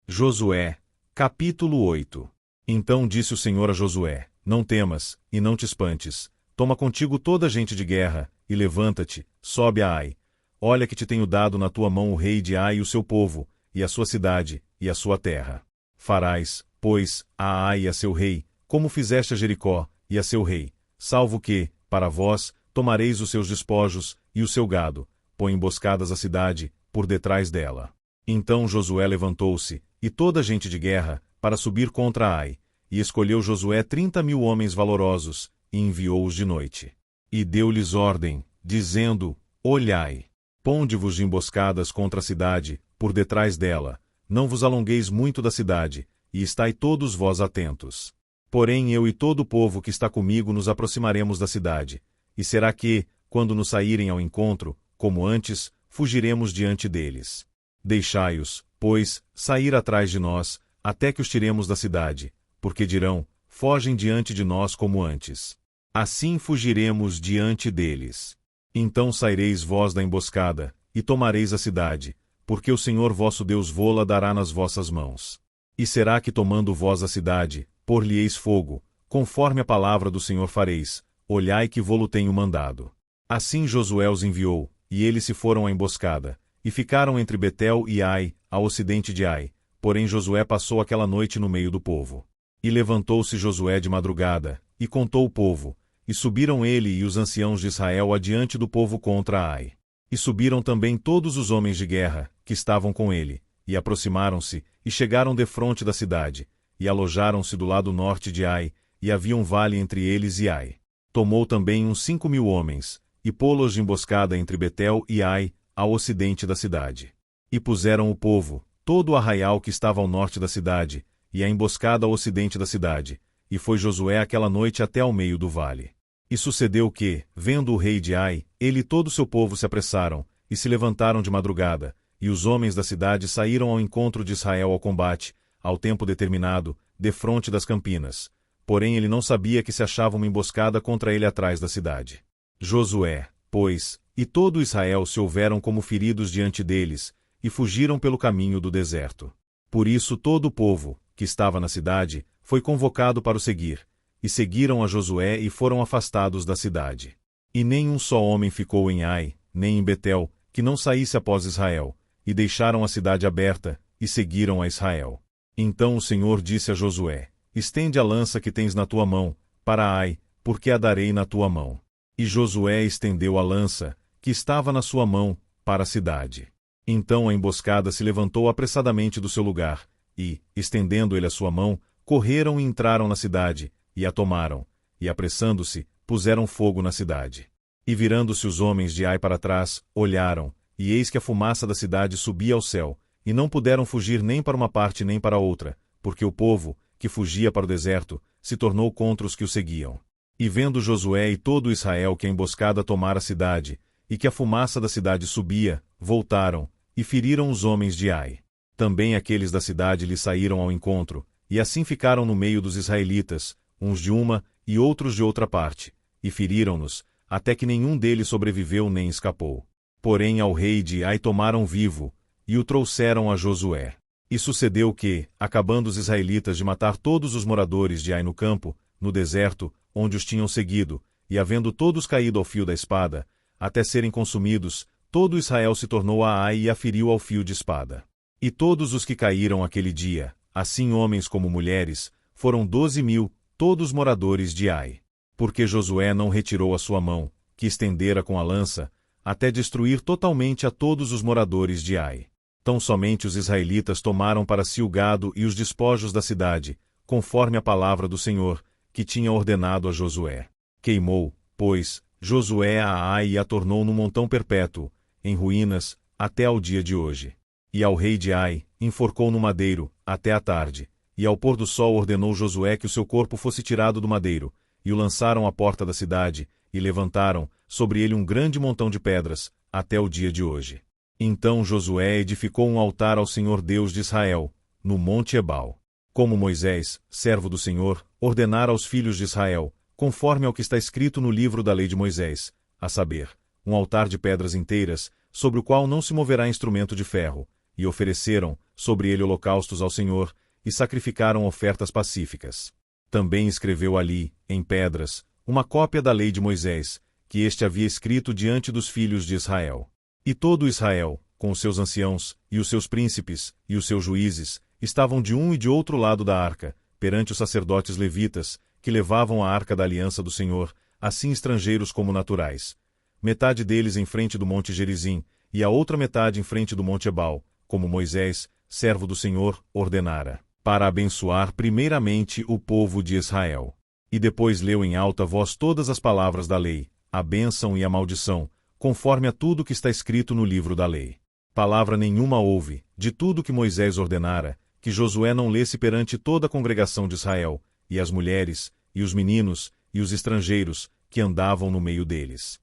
Josué, capítulo 8. Então disse o Senhor a Josué: Não temas, e não te espantes. Toma contigo toda a gente de guerra, e levanta-te, sobe a Ai. Olha que te tenho dado na tua mão o rei de Ai e o seu povo, e a sua cidade, e a sua terra. Farás, pois, a Ai e a seu rei, como fizeste a Jericó, e a seu rei, salvo que, para vós, tomareis os seus despojos, e o seu gado. Põe emboscadas a cidade, por detrás dela. Então Josué levantou-se, e toda a gente de guerra, para subir contra Ai, e escolheu Josué 30.000 homens valorosos, e enviou-os de noite. E deu-lhes ordem, dizendo: Olhai, ponde-vos de emboscadas contra a cidade, por detrás dela, não vos alongueis muito da cidade, e estai todos vós atentos. Porém eu e todo o povo que está comigo nos aproximaremos da cidade, e será que, quando nos saírem ao encontro, como antes, fugiremos diante deles. Deixai-os, pois, sair atrás de nós, até que os tiremos da cidade, porque dirão: fogem diante de nós como antes. Assim fugiremos diante deles. Então saireis vós da emboscada, e tomareis a cidade, porque o Senhor vosso Deus vô-la dará nas vossas mãos. E será que tomando vós a cidade, por-lhe-eis fogo, conforme a palavra do Senhor fareis, olhai que vô-lo tenho mandado. Assim Josué os enviou, e eles se foram à emboscada, e ficaram entre Betel e Ai, ao ocidente de Ai, porém Josué passou aquela noite no meio do povo. E levantou-se Josué de madrugada, e contou o povo, e subiram ele e os anciãos de Israel adiante do povo contra Ai. E subiram também todos os homens de guerra, que estavam com ele, e aproximaram-se, e chegaram defronte da cidade, e alojaram-se do lado norte de Ai, e havia um vale entre eles e Ai. Tomou também uns 5.000 homens, e pô-los de emboscada entre Betel e Ai, ao ocidente da cidade. E puseram o povo, todo o arraial que estava ao norte da cidade, e a emboscada ao ocidente da cidade, e foi Josué aquela noite até ao meio do vale. E sucedeu que, vendo o rei de Ai, ele e todo o seu povo se apressaram, e se levantaram de madrugada, e os homens da cidade saíram ao encontro de Israel ao combate, ao tempo determinado, defronte das campinas. Porém ele não sabia que se achava uma emboscada contra ele atrás da cidade. Josué, pois, e todo Israel se houveram como feridos diante deles, e fugiram pelo caminho do deserto. Por isso todo o povo, que estava na cidade, foi convocado para o seguir, e seguiram a Josué e foram afastados da cidade. E nem um só homem ficou em Ai, nem em Betel, que não saísse após Israel, e deixaram a cidade aberta, e seguiram a Israel. Então o Senhor disse a Josué: Estende a lança que tens na tua mão, para Ai, porque a darei na tua mão. E Josué estendeu a lança, que estava na sua mão, para a cidade. Então a emboscada se levantou apressadamente do seu lugar, e, estendendo ele a sua mão, correram e entraram na cidade, e a tomaram, e apressando-se, puseram fogo na cidade. E virando-se os homens de Ai para trás, olharam, e eis que a fumaça da cidade subia ao céu, e não puderam fugir nem para uma parte nem para outra, porque o povo, que fugia para o deserto, se tornou contra os que o seguiam. E vendo Josué e todo Israel que a emboscada tomara a cidade, e que a fumaça da cidade subia, voltaram, e feriram os homens de Ai. Também aqueles da cidade lhe saíram ao encontro, e assim ficaram no meio dos israelitas, uns de uma e outros de outra parte, e feriram-nos, até que nenhum deles sobreviveu nem escapou. Porém ao rei de Ai tomaram vivo, e o trouxeram a Josué. E sucedeu que, acabando os israelitas de matar todos os moradores de Ai no campo, no deserto, onde os tinham seguido, e havendo todos caído ao fio da espada, até serem consumidos, todo Israel se tornou a Ai e a feriu ao fio de espada. E todos os que caíram aquele dia, assim homens como mulheres, foram 12.000, todos moradores de Ai. Porque Josué não retirou a sua mão, que estendera com a lança, até destruir totalmente a todos os moradores de Ai. Tão somente os israelitas tomaram para si o gado e os despojos da cidade, conforme a palavra do Senhor, que tinha ordenado a Josué. Queimou, pois, Josué a Ai e a tornou num montão perpétuo, em ruínas, até ao dia de hoje. E ao rei de Ai, enforcou no madeiro, até a tarde, e ao pôr do sol ordenou Josué que o seu corpo fosse tirado do madeiro, e o lançaram à porta da cidade, e levantaram, sobre ele um grande montão de pedras, até o dia de hoje. Então Josué edificou um altar ao Senhor Deus de Israel, no monte Ebal. Como Moisés, servo do Senhor, ordenara aos filhos de Israel, conforme ao que está escrito no livro da lei de Moisés, a saber, um altar de pedras inteiras, sobre o qual não se moverá instrumento de ferro, e ofereceram, sobre ele holocaustos ao Senhor, e sacrificaram ofertas pacíficas. Também escreveu ali, em pedras, uma cópia da lei de Moisés, que este havia escrito diante dos filhos de Israel. E todo Israel, com os seus anciãos, e os seus príncipes, e os seus juízes, estavam de um e de outro lado da arca, perante os sacerdotes levitas, que levavam a arca da aliança do Senhor, assim estrangeiros como naturais. Metade deles em frente do monte Gerizim, e a outra metade em frente do monte Ebal, como Moisés, servo do Senhor, ordenara, para abençoar primeiramente o povo de Israel. E depois leu em alta voz todas as palavras da lei, a bênção e a maldição, conforme a tudo que está escrito no livro da lei. Palavra nenhuma houve, de tudo que Moisés ordenara, que Josué não lesse perante toda a congregação de Israel, e as mulheres, e os meninos, e os estrangeiros, que andavam no meio deles.